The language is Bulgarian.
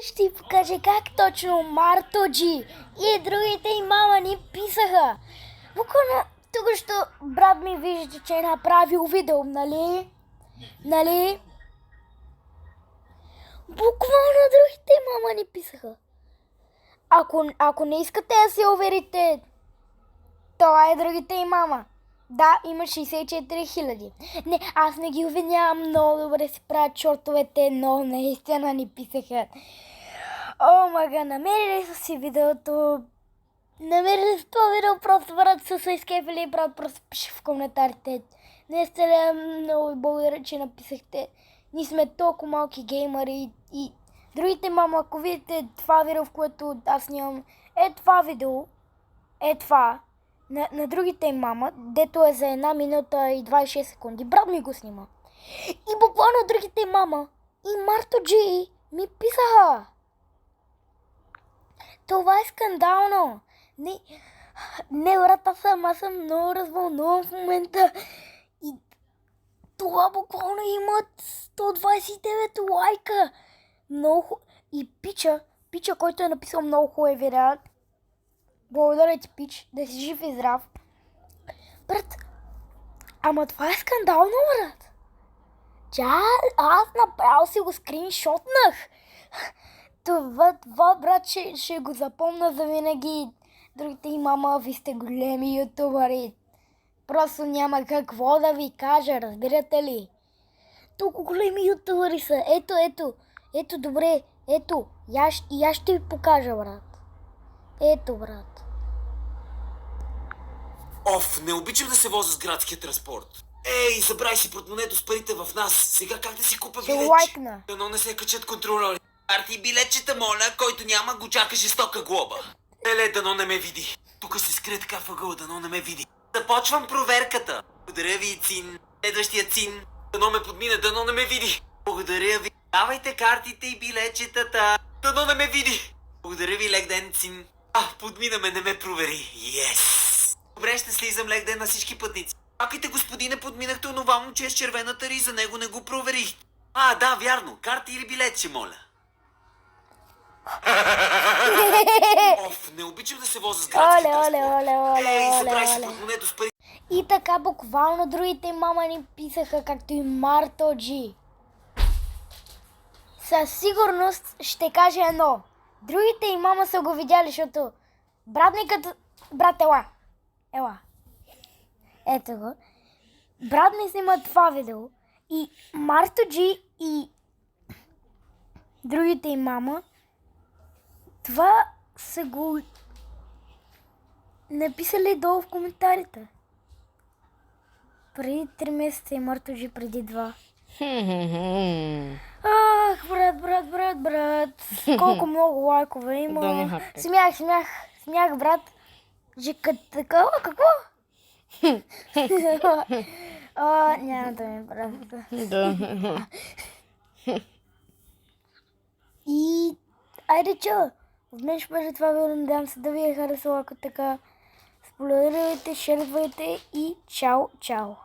Ще ти покажа как точно Марто Джи и другите и мама ни писаха. Буквално тук що брат ми вижда, че е направил видео, нали? Нали? Буквално другите и мама ни писаха. Ако не искате да се уверите, това е другите и мама. Да, има 64 хиляди. Не, аз не ги обвинявам, много добре си правят чортовете, но наистина ни писаха. О, мага, намерили са си видеото. Намерили са това видео, просто брат са се изкефили, брат просто пише в коментарите. Наистина много благодаря, че написахте. Ние сме толкова малки геймъри и другите мама, ако видите това видео, в което аз снимам, е това видео, е това. На другите им мама, дето е за 1 минута и 26 секунди. Брат ми го снима. И буквално другите им мама и Марто Джи ми писаха. Това е скандално. Не, брат, аз съм много развълнуван в момента. И това буквално имат 129 лайка. Много. И Пича, който е написал много хубави видеа. Благодаря ти, Пич, да си жив и здрав. Брат, ама това е скандално, брат. Аз направо си го скриншотнах. Това брат, ще го запомня за винаги. Другите и мама, ви сте големи ютубъри. Просто няма какво да ви кажа, разбирате ли? Толкова големи ютубъри са. Ето, добре. Ето, и аз ще ви покажа, брат. Ето, брат. Не обичам да се возя с градския транспорт. Ей, забравяй си портмонето с парите в нас. Сега как да си купа билетче? Лайкна. Дано не се качат контролери. Карти билетчета, моля, който няма, го чака жестока глоба. Дано не ме види. Тук се скрие така въгъл, дано не ме види. Започвам проверката. Благодаря ви, Цин. Следващия Цин. Дано ме подмине, дано не ме види. Благодаря ви. Давайте картите и билетчетата. Дано не ме види. Благодаря ви, лек ден, Цин. Подмина ме, не ме провери. Yes! Добре, ще слизам, лек ден на всички пътници. Чакайте, господине, подминахте онова момче с червената риза, него не го проверих. Да, вярно. Карта или билетче, моля. Не обичам да се возя с градски транспорт. Ей, забравяй си портмонето с пари. И така буквално другите мама ни писаха, както и Марто Джи. Със сигурност ще кажа едно. Другите и мама са го видяли, защото брат ми като... Брат, ела. Ето го. Брат ми снима това видео и Марто Джи и другите и мама това са го написали долу в коментарите. Преди 3 месеца и Марто Джи преди 2. Ах, брат. Колко много лайкове има. Смях, брат. Такова, какво? Няма да ми брат. И айде чао. От мен ще бъде това видео. Надявам се да ви е харесало, ако така. Споделяйте, шервайте и чао.